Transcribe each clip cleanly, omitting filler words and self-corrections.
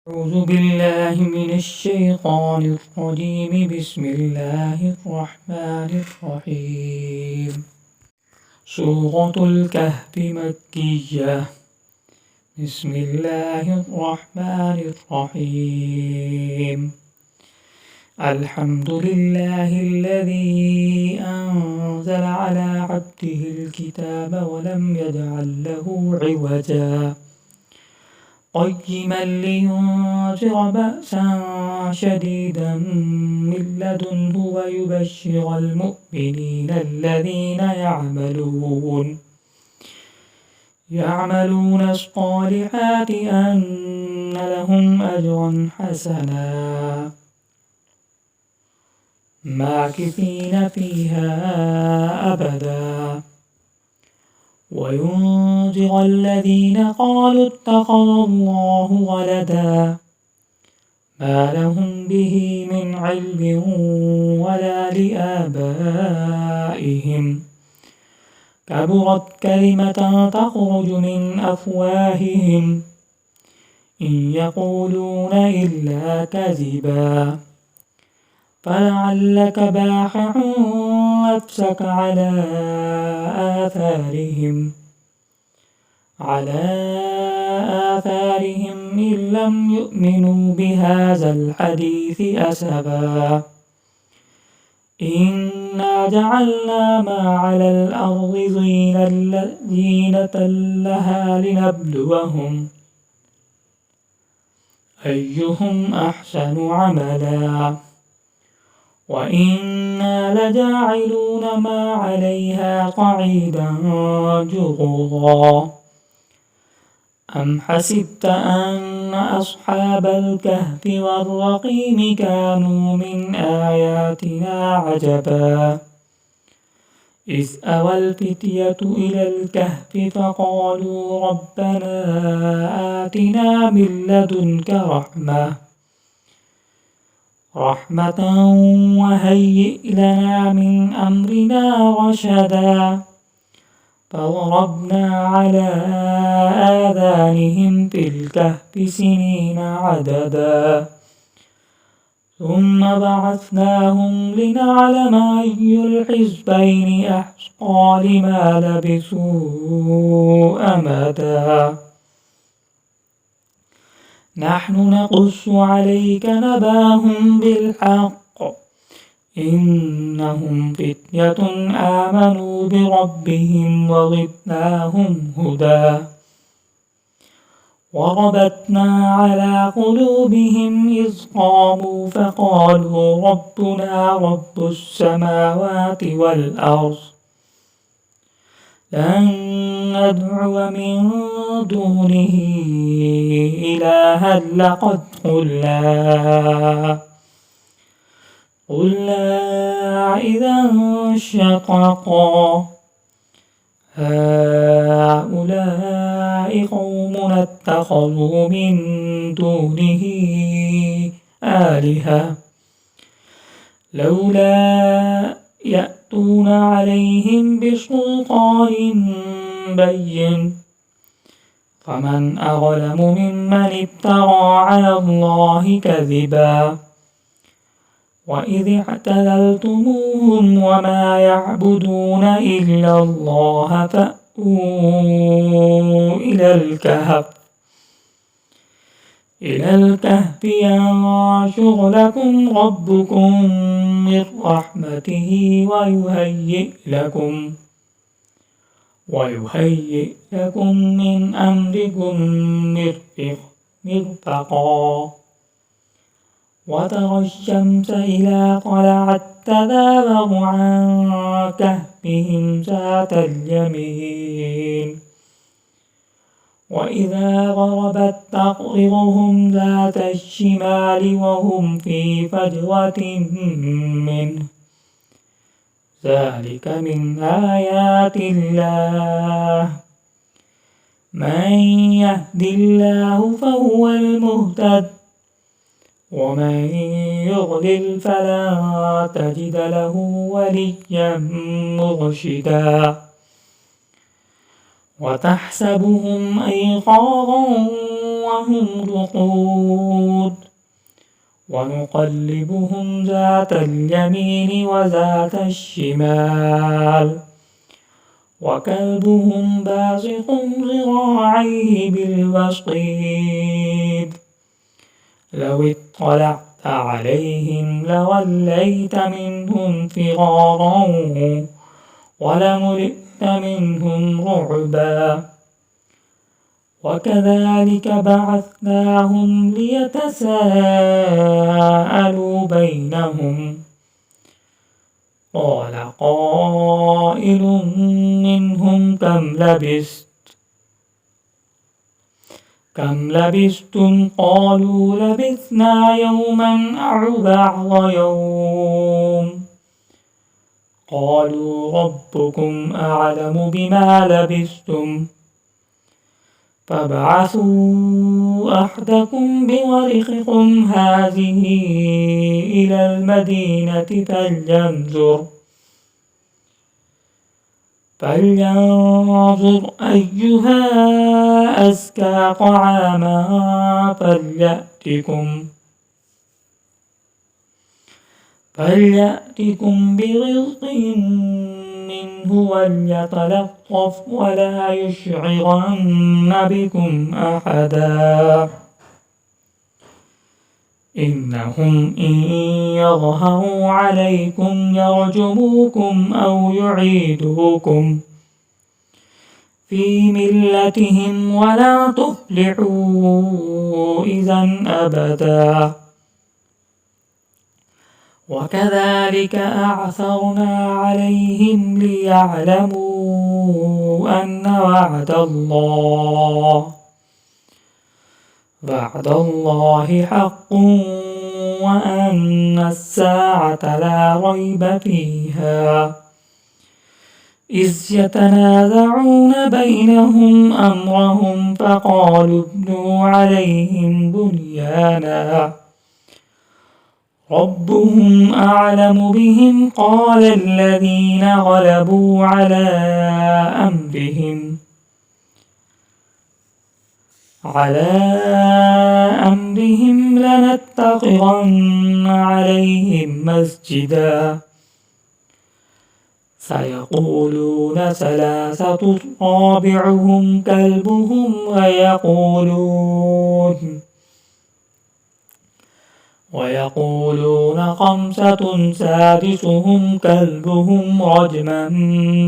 أعوذ بالله من الشيطان الرجيم. بسم الله الرحمن الرحيم. سورة الكهف مكية. بسم الله الرحمن الرحيم. الحمد لله الذي أنزل على عبده الكتاب ولم يجعل له عوجا قيما لينذر بأسا شديدا من لدنه ويبشر المؤمنين الذين يعملون الصالحات أن لهم أجرا حسنا ماكثين فيها أبدا وينذر الذين قالوا اتخذ الله ولدا ما لهم به من علم ولا لآبائهم كبرت كلمة تخرج من أفواههم إن يقولون إلا كذبا فلعلك باخع نفسك على آثارهم إن لم يؤمنوا بهذا الحديث أسفا إنا جعلنا ما على الأرض زينة لها لنبلوهم أيهم أحسن عملا وإنا لجاعلون ما عليها صعيدا جرزا أم حسبت أن أصحاب الكهف والرقيم كانوا من آياتنا عجبا إذ أوى الفتية إلى الكهف فقالوا ربنا آتنا من لدنك رحمة وهيئ لنا من أمرنا رشدا فضربنا على آذانهم في الكهف سنين عددا ثم بعثناهم لنعلم أي الحزبين أحصى لما لبثوا أمدا نحن نقص عليك نباهم بالحق إنهم فتية آمنوا بربهم وزدناهم هدى وربطنا على قلوبهم إذ قاموا فقالوا ربنا رب السماوات والأرض لن ندعو من دونه إلها لقد قلنا إذا شططا هؤلاء قومنا اتخذوا من دونه آلهة لولا يأتون عليهم بسلطان بين فمن أظلم ممن افترى على الله كذبا وإذ اعتزلتموهم وما يعبدون إلا الله فأووا إلى الكهف ينشر لكم ربكم من رحمته ويهيئ لكم من أمركم مرفقا وترى الشمس إذا طلعت تزاور عن كهفهم ذات اليمين وإذا غربت تقرضهم ذات الشمال وهم في فجوة منه ذلك من آيات الله من يهد الله فهو المهتد ومن يضلل فلا تجد له وليا مرشدا وتحسبهم أيقاظا وهم رقود ونقلبهم ذات اليمين وذات الشمال وكلبهم باسط ذراعيه بالوصيد لو اطلعت عليهم لوليت منهم فرارا ولملئت منهم رعبا وكذلك بعثناهم ليتساءلوا بينهم قال قائل منهم كم لبثتم قالوا لبثنا يوما أو بعض يوم قالوا ربكم أعلم بما لبثتم فابعثوا أحدكم بورقكم هذه إلى المدينة فلينظر أيها أزكى طعاما فليأتكم برزق منه وليتلطف ولا يشعرن بكم أحدا إنهم إن يظهروا عليكم يرجموكم أو يعيدوكم في ملتهم ولا تفلحوا إذا أبدا وكذلك أعثرنا عليهم ليعلموا أن وعد الله حق وأن الساعة لا ريب فيها إذ يتنازعون بينهم أمرهم فقالوا ابنوا عليهم بنيانا ربهم أعلم بهم قال الذين غلبوا على أمرهم لنتخذن عليهم مسجدا سيقولون ثلاثة رابعهم كلبهم ويقولون خمسة سادسهم كلبهم رجما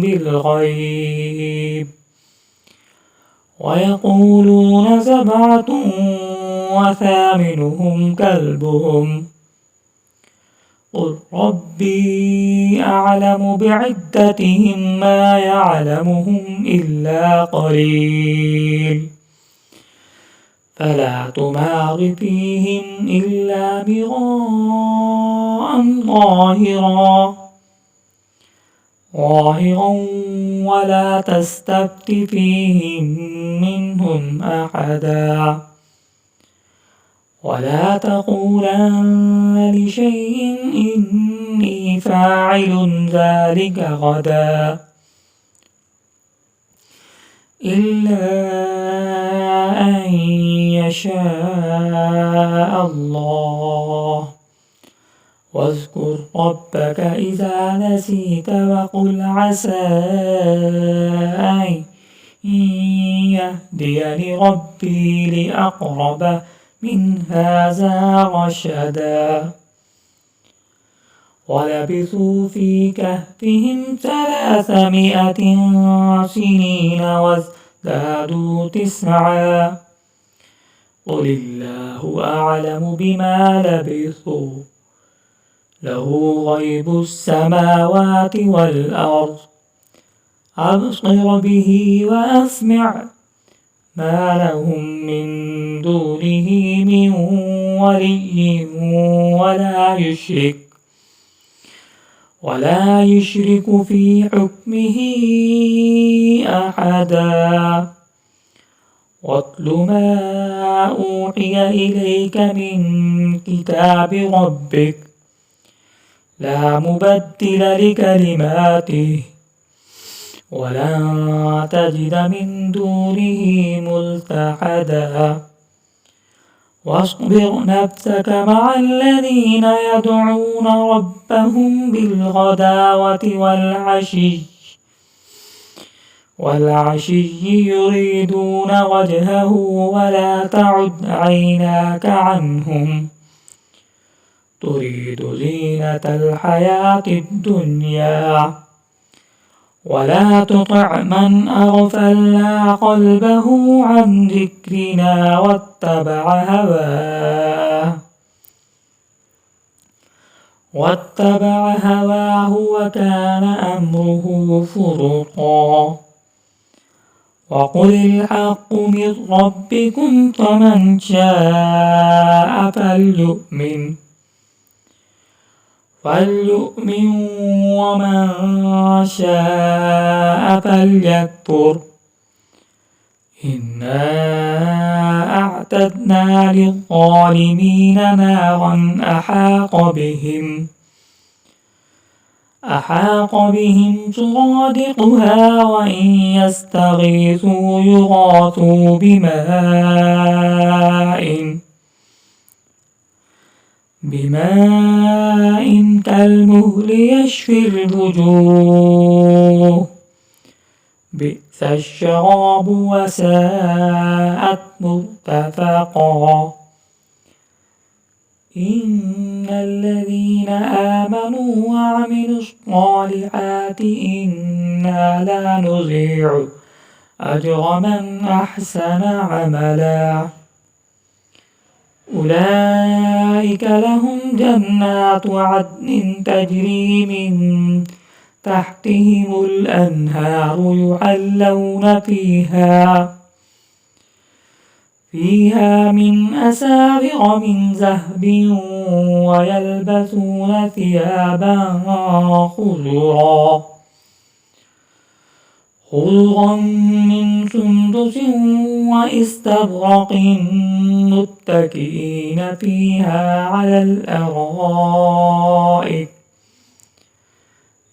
بالغيب ويقولون سبعة وثامنهم كلبهم قل ربي أعلم بعدتهم ما يعلمهم إلا قليل فلا تمار فيهم إلا مراء ظاهرا ولا تستفت فيهم منهم أحدا ولا تقولن لشيء إني فاعل ذلك غدا إلا أن يشاء الله واذكر ربك إذا نسيت وقل عسى أن يهديني ربي لأقرب من هذا رشدا ولبثوا في كهفهم 300 سنين وازدادوا 9 قل الله أعلم بما لبثوا له غيب السماوات والأرض أبصر به وأسمع ما لهم من دونه من ولي ولا يشرك في حكمه أحدا واتل ما أوحي إليك من كتاب ربك لا مبدل لكلماته ولن تجد من دونه ملتحدا واصبر نفسك مع الذين يدعون ربهم بالغداوة والعشي يريدون وجهه ولا تعد عيناك عنهم تريد زينة الحياة الدنيا ولا تطع من أغفلنا قلبه عن ذكرنا واتبع هواه وكان أمره فرطا وقل الحق من ربكم فمن شاء فليؤمن ومن شاء فليكفر إنا أعتدنا للظالمين نارا أحاط بهم سرادقها وإن يستغيثوا يغاثوا بماء كالمهل يشفي الوجوه بئس الشراب وساءت مرتفقا إن الذين آمنوا وعملوا الصالحات إنا لا نضيع أجر من أحسن عملا أولئك لهم جنات عدن تجري من تحتهم الأنهار يحلون فيها من أساور من ذهب ويلبسون ثيابا خضرا من سندس واستبرق متكئين فيها على الأرائك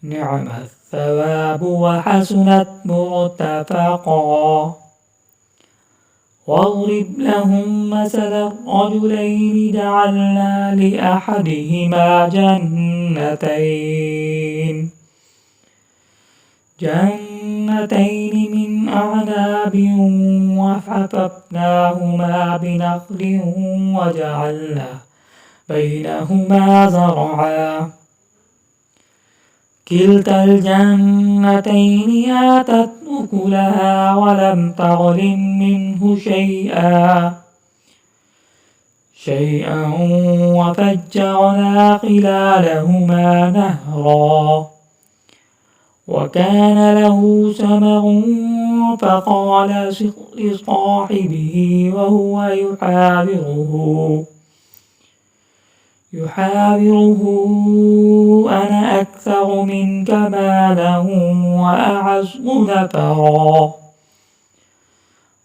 نعم الثواب وحسنت مرتفقا واضرب لهم مثل الرجلين جعلنا لأحدهما جنتين من أعناب وحففناهما بنخل وجعلنا بينهما زرعا كلتا الجنتين آتت أكلها ولم تظلم منه شيئا وفجرنا خلالهما نهرا وكان له ثمر فقال لصاحبه وهو يحاوره أنا أكثر منك مالا وأعز نفرا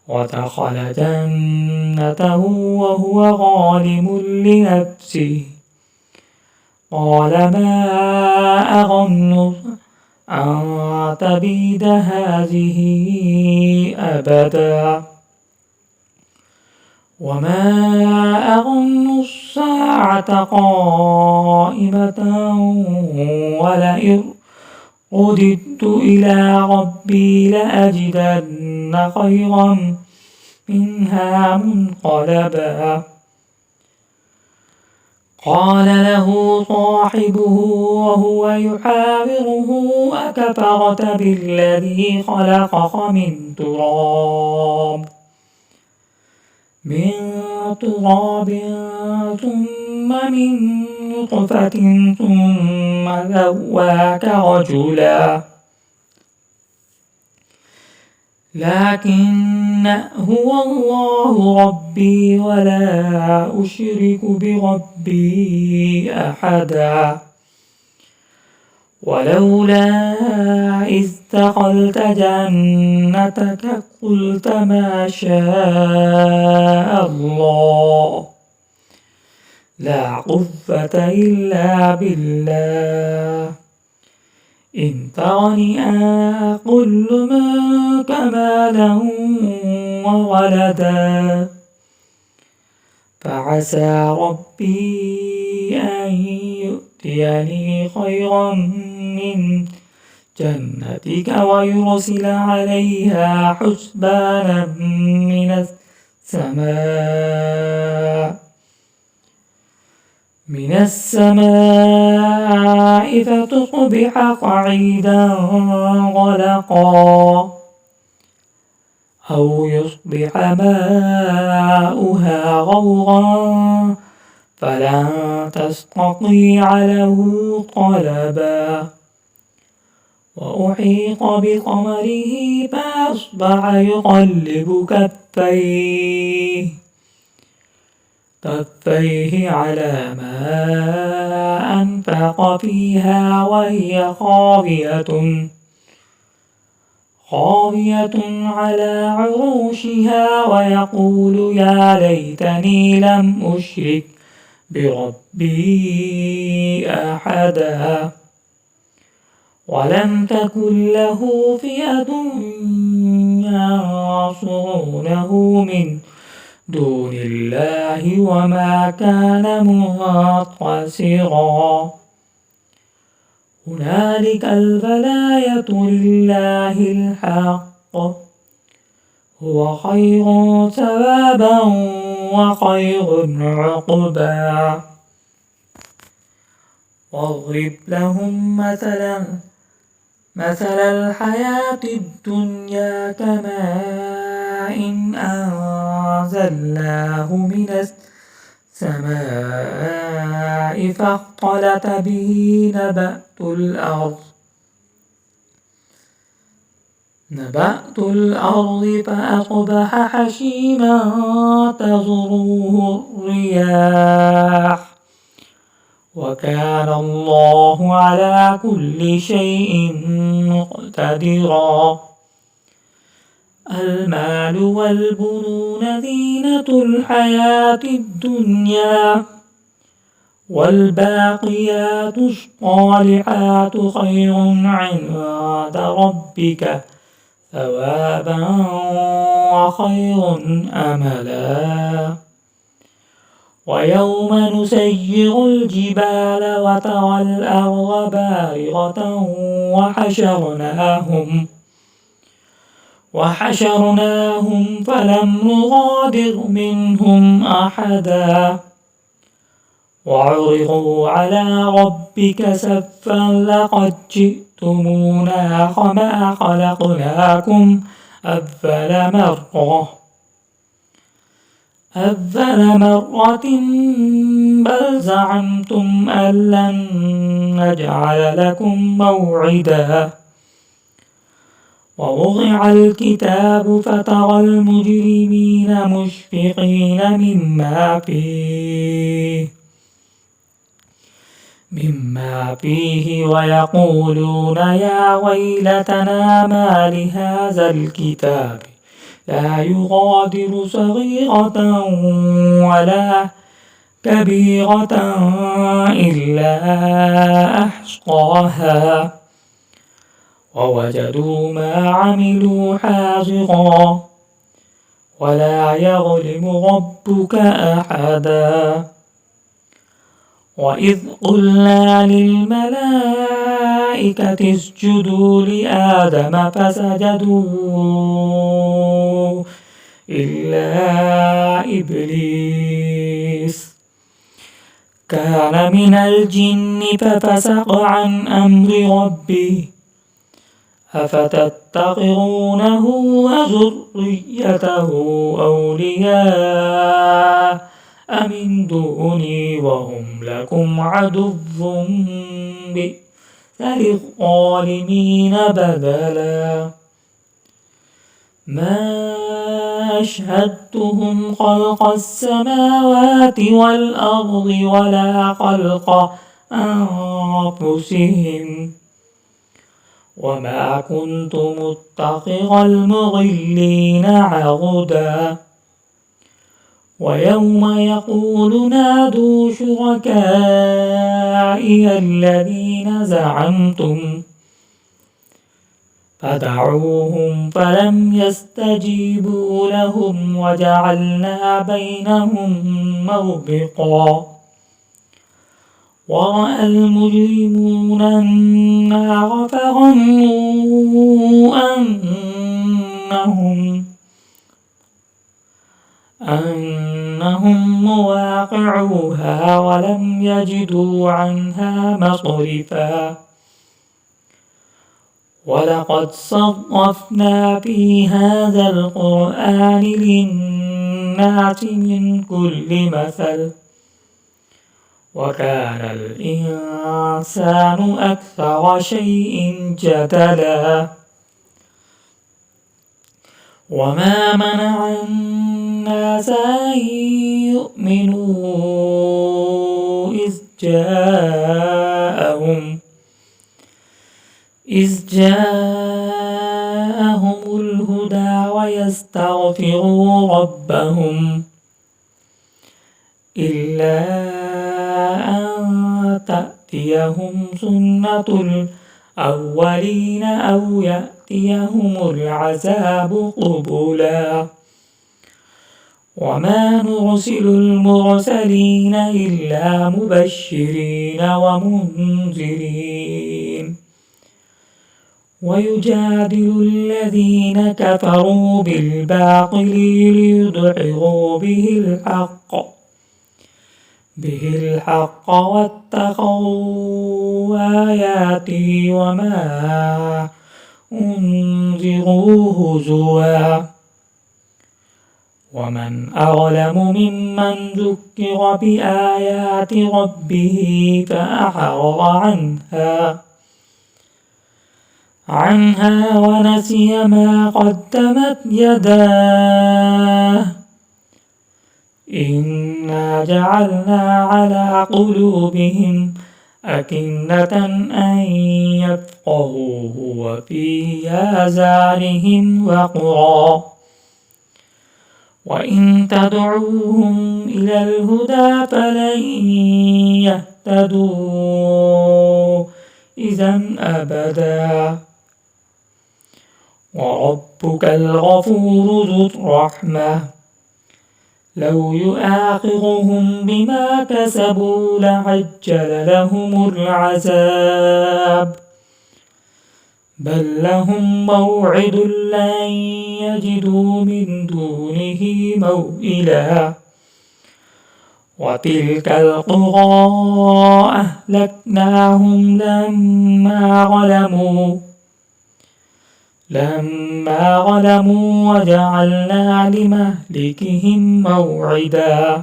ودخل جنته وهو ظالم لنفسه قال ما أظن أن تبيد هذه أبدا وما أظن الساعة قائمة ولئن رددت إلى ربي لأجدن خيرا منها منقلبا قال له صاحبه وهو يحاوره أكفرت بالذي خلقك من تراب ثم من نطفة ثم سواك رجلا لكن هو الله ربي ولا أشرك بربي أحدا ولولا إذ دخلت جنتك قلت ما شاء الله لا قوة إلا بالله إن ترني أنا كل منك مالا وولدا فعسى ربي أن يؤتيني خيرا من جنتك ويرسل عليها حسبانا من السماء فتصبح قعيدا غلقا أو يصبح ماؤها غورا فلن تستطيع له طلبا وأحيط بقمره فأصبح يقلب كفيه على ما أنفق فيها وهي خاوية على عروشها ويقول يا ليتني لم أشرك بربي أحدا ولم تكن له فئة ينصرونه من دون الله وما كان منتصرا هنالك الولاية لله الحق هو خير ثوابا وخير عقبا واضرب لهم مثل الحياة الدنيا كماء أنزلناه من السماء فاختلط به نبأت الأرض فأصبح حشيما تذروه الرياح وكان الله على كل شيء مقتدرا المال والبنون زينة الحياة الدنيا والباقيات الصالحات خير عند ربك ثوابا وخير أملا ويوم نسير الجبال وترى الأرض بارغة وحشرناهم فلم نغادر منهم أحدا وعرضوا على ربك صفا لقد جئتمونا كما خلقناكم أول مرة بل زعمتم أن لن نجعل لكم موعدا ووضع الكتاب فترى المجرمين مشفقين مما فيه ويقولون يا ويلتنا ما لهذا الكتاب لا يغادر صغيرة ولا كبيرة إلا أحصاها ووجدوا ما عملوا حاضرا ولا يظلم ربك أحدا وإذ قلنا للملائكة اسجدوا لآدم فسجدوا إلا إبليس كان من الجن ففسق عن أمر ربه أفتتخذونه وذريته أولياء من دوني وهم لكم عدو بئس للظالمين بدلا ما أشهدتهم خلق السماوات والأرض ولا خلق أنفسهم وما كنت متخذ المضلين عضدا ويوم يقول نادوا شركائي الذين زعمتم فدعوهم فلم يستجيبوا لهم وجعلنا بينهم موبقا ورأى المجرمون النار فظنوا أنهم مواقعوها ولم يجدوا عنها مصرفا ولقد صرفنا في هذا القرآن للناس من كل مثل وكان الإنسان أكثر شيء جدلا وما منع الناس أن يؤمنوا إذ جاءهم الهدى ويستغفروا ربهم إلا أن تأتيهم سنة الأولين أو يأتيهم العذاب قبلا وما نرسل المرسلين إلا مبشرين ومنذرين ويجادل الذين كفروا بالباطل ليدحضوا به الحق واتخذوا آياتي وما أنذروا هزوا ومن أظلم ممن ذكر بآيات ربه فأعرض عنها ونسي ما قدمت يداه إنا جعلنا على قلوبهم أكنة أن يفقهوه وفي آذانهم وقرا وإن تدعوهم إلى الهدى فلن يهتدوا إذا أبدا وربك الغفور ذو الرحمة لو يؤاخذهم بما كسبوا لعجل لهم العذاب بل لهم موعد لن يجدوا من دونه موئلا وتلك القرى أهلكناهم لما ظلموا وجعلنا لمهلكهم موعدا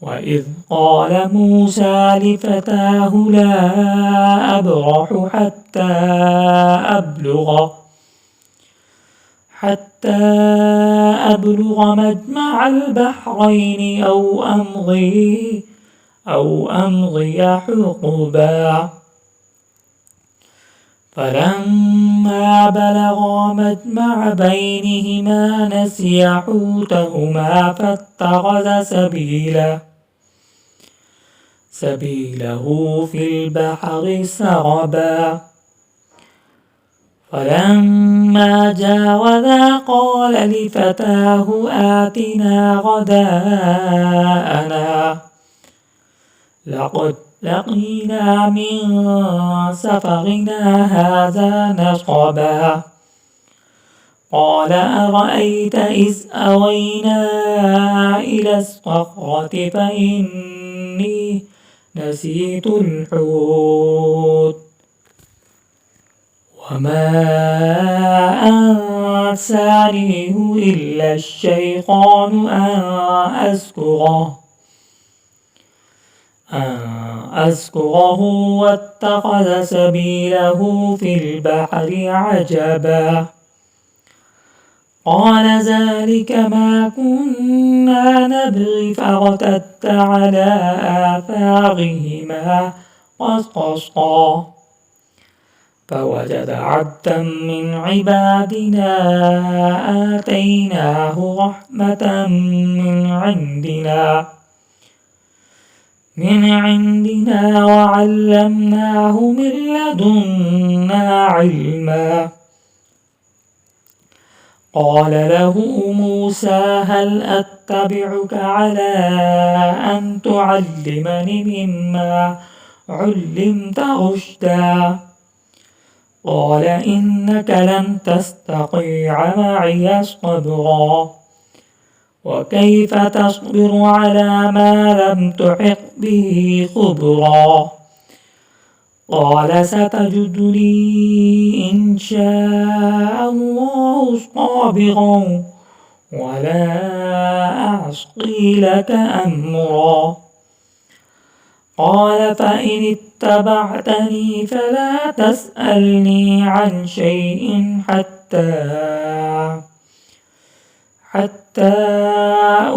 وإذ قال موسى لفتاه لا أبرح حتى أبلغ مجمع البحرين أو أمضي حقبا فلما بلغا مجمع بينهما نسيا حوتهما فاتخذ سبيله في البحر سربا فلما جاوزا قال لفتاه آتنا غداءنا لقد لقينا من سفرنا هذا نصبا قال أرأيت إذ أوينا إلى الصخرة فإني نسيت الحوت وما أنسانيه إلا الشيطان أن أذكره واتخذ سبيله في البحر عجبا قال ذلك ما كنا نبغي فارتد على آثارهما قصصا فوجد عبدا من عبادنا آتيناه رحمة من عندنا من عندنا وعلمناه من لدنا علما. قال له موسى هل أتبعك على أن تعلمني مما علمت رشدا. قال إنك لن تستطيع معي صبرا وكيف تصبر على ما لم تحط به خبرا. قال ستجدني إن شاء الله صابرا ولا أعصي لك أمرا. قال فإن اتبعتني فلا تسألني عن شيء حتى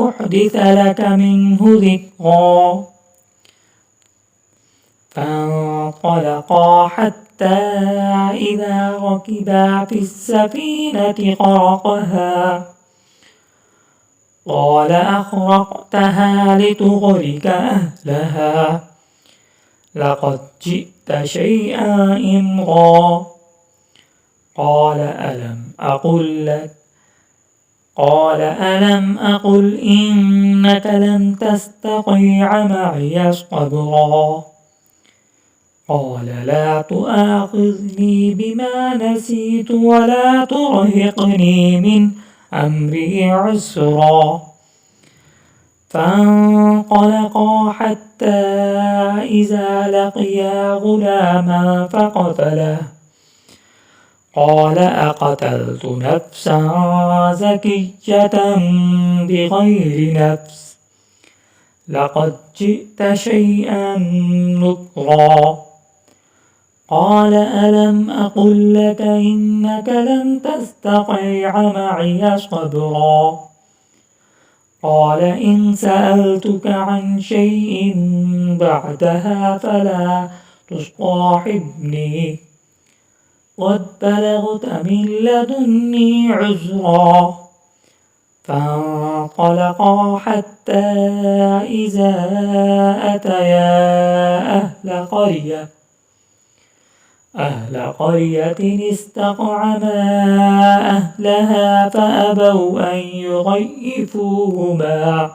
أحدث لك منه ذكرا. فانطلقا حتى إذا ركبا في السفينة خرقها. قال أخرقتها لتغرق أهلها لقد جئت شيئا إمرا. قال ألم أقل إنك لن تستطيع معي صبرا. قال لا تؤاخذني بما نسيت ولا ترهقني من أمري عسرا. فانطلقا حتى إذا لقيا غلاما فقتله. قال أقتلت نفسا زكية بغير نفس لقد جئت شيئا نكرا. قال ألم أقل لك إنك لن تستطيع معي صبرا. قال إن سألتك عن شيء بعدها فلا تصاحبني قد بلغت من لدني عذرا. فانطلقا حتى إذا أتيا أهل قرية استطعما أهلها فأبوا أن يضيفوهما.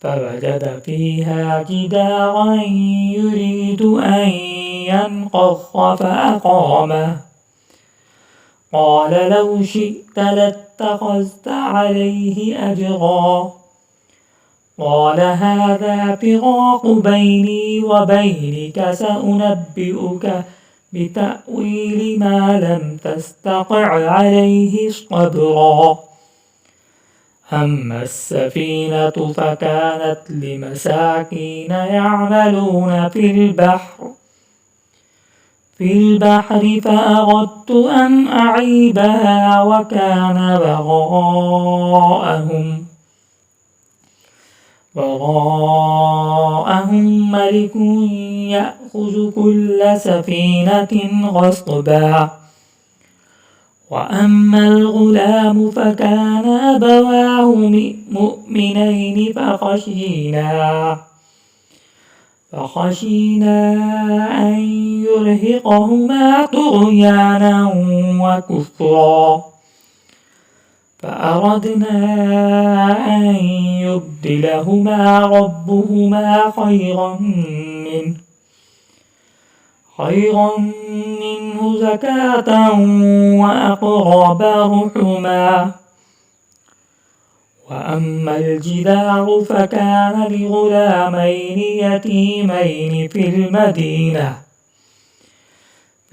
فوجد فيها جدارا يريد أن ينقض فأقامه. قال لو شئت لاتخذت عليه أجرا. قال هذا فراق بيني وبينك سأنبئك بتأويل ما لم تستطع عليه صبرا. أما السفينة فكانت لمساكين يعملون في البحر فأردت أن أعيبها وكان وراءهم ملك يأخذ كل سفينة غصبا. وأما الغلام فكان أبواه مؤمنين فخشينا أن يرهقهما طغيانا وكفرا. فأردنا أن يبدلهما ربهما خيرا منه زكاة وأقرب رحما. وأما الجدار فكان لغلامين يتيمين في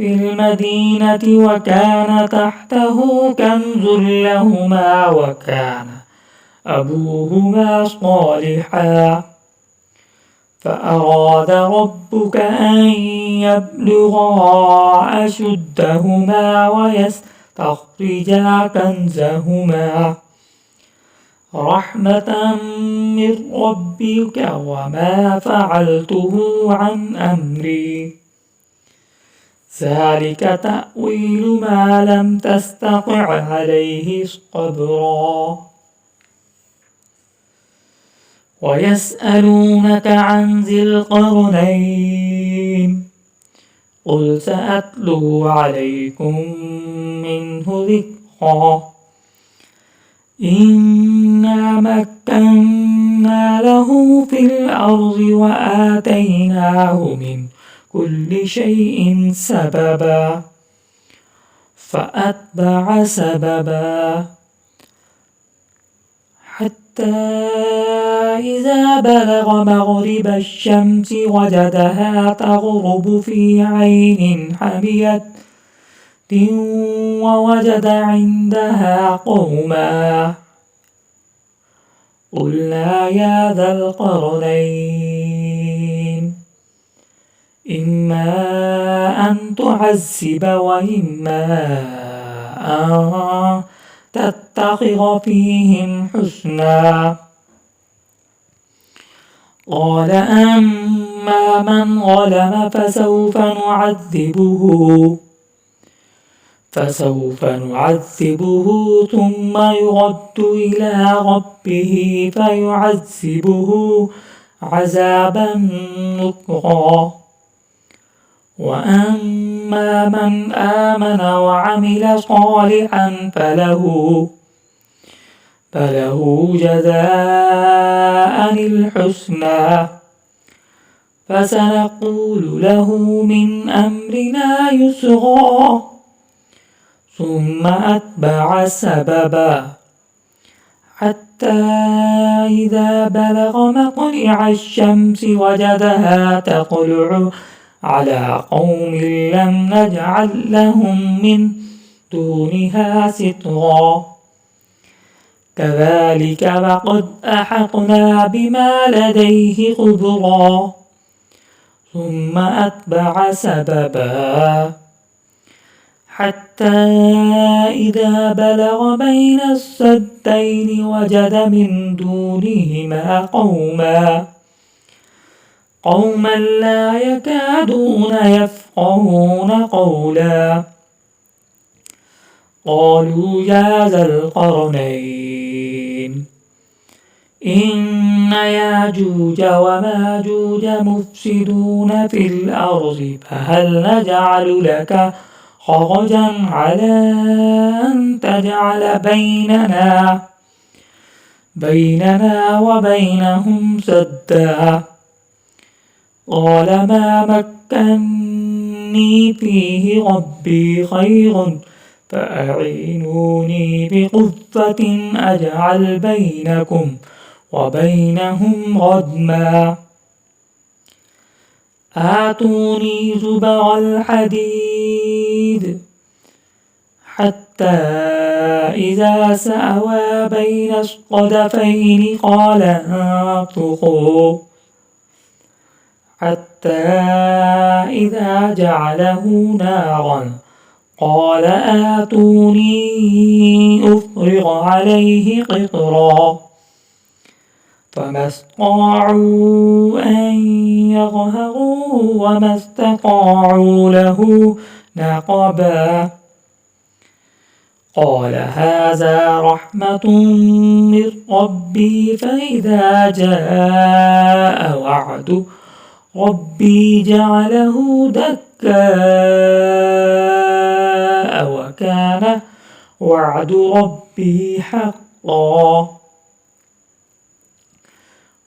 المدينة وكان تحته كنز لهما وكان أبوهما صالحا. فأراد ربك أن يبلغا أشدهما ويستخرجا كنزهما رحمة من ربك وما فعلته عن أمري ذلك تأويل ما لم تستطع عليه صبرا. ويسألونك عن ذي القرنين قل سأتلو عليكم منه ذكرا إنا مكنا له في الأرض وآتيناه من كل شيء سببا فأتبع سببا حتى إذا بلغ مغرب الشمس وجدها تغرب في عين حمية ووجد عندها قوما قلنا يا ذا القرنين إما أن تعذب وإما أن تتخذ فيهم حسنا قال أما من ظلم فسوف نعذبه ثم يرد إلى ربه فيعذبه عذابا نكرا وأما من آمن وعمل صالحا فله جزاء الحسنى فسنقول له من أمرنا يسرا ثم أتبع سببا حتى إذا بلغ مطلع الشمس وجدها تطلع على قوم لم نجعل لهم من دونها سترا كذلك وقد أحقنا بما لديه خبرا ثم أتبع سببا حتى إذا بلغ بين السدين وجد من دونهما قوما لا يكادون يفقهون قولا قالوا يا ذا القرنين إن ياجوج وماجوج مفسدون في الأرض فهل نجعل لك خرجا على أن تجعل بيننا وبينهم سدا قال ما مكني فيه ربي خير فأعينوني بقوة أجعل بينكم وبينهم ردما آتوني زبر الحديد حتى إذا سأوى بين الصدفين قال انفخوا حتى إذا جعله نارا قال آتوني أفرغ عليه قطرا فما استطاعوا أن يظهروا وما استطاعوا له نقبا قال هذا رحمة من ربي فإذا جاء وعد ربي جعله دكاء وكان وعد ربي حقا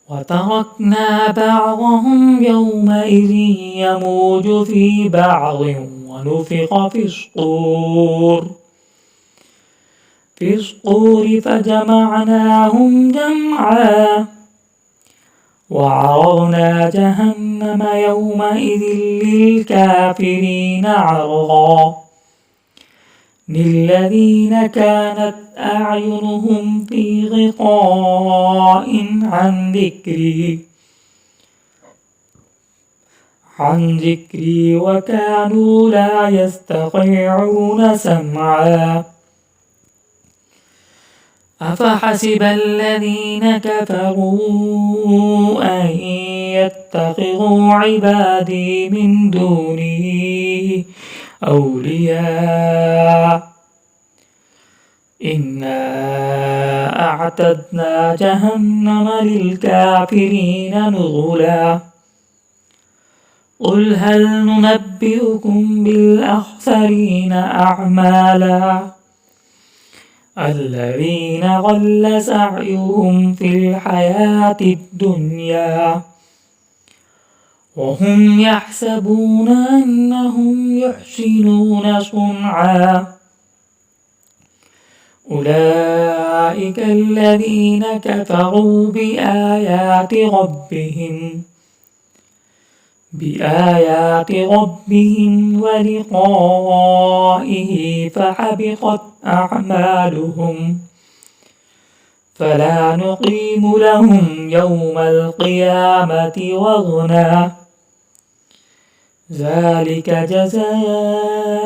وتركنا بعضهم يومئذ يموج في بعض ونفخ في الصور فجمعناهم جمعا وعرضنا جهنم يومئذ للكافرين عرضا للذين كانت أعينهم في غطاء عن ذكري وكانوا لا يستطيعون سمعا أفحسب الذين كفروا أن يتخذوا عبادي من دوني أولياء إنا أعتدنا جهنم للكافرين نزلا قل هل ننبئكم بالأخسرين أعمالا الذين ضل سعيهم في الحياة الدنيا وهم يحسبون أنهم يحسنون صنعا أولئك الذين كفروا بآيات ربهم ولقائه فحبطت أعمالهم فلا نقيم لهم يوم القيامة وزنا ذلك جزاؤهم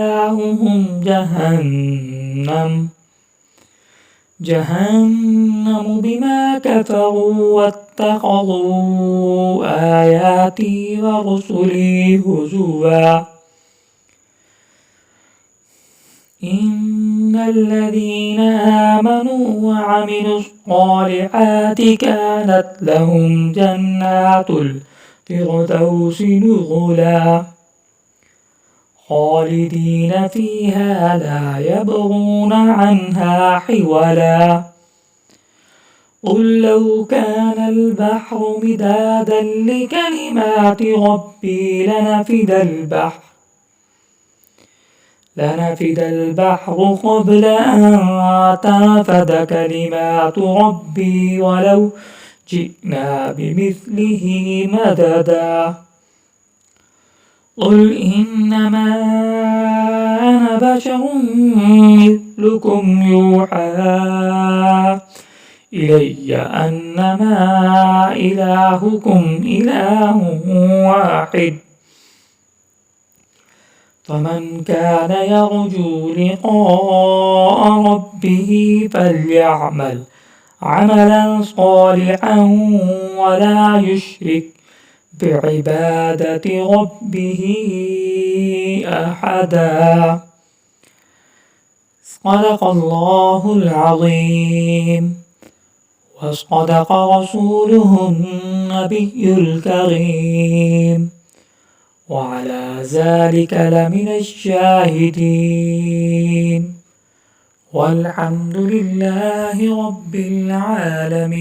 جهنم بما كفروا واتخذوا آياتي ورسلي هزوا إن الذين آمنوا وعملوا الصالحات كانت لهم جنات الفردوس نزلا خالدين فيها لا يبغون عنها حولا قل لو كان البحر مدادا لكلمات ربي لنفد البحر قبل أن تنفد كلمات ربي ولو جئنا بمثله مددا قل إنما أنا بشر مثلكم يوحى إلي أنما إلهكم إله واحد فمن كان يرجو لقاء ربه فليعمل عملا صالحا ولا يشرك بعبادة ربه أحدا صدق الله العظيم وصدق رسوله النبي الكريم وعلى ذلك لمن الشاهدين والحمد لله رب العالمين.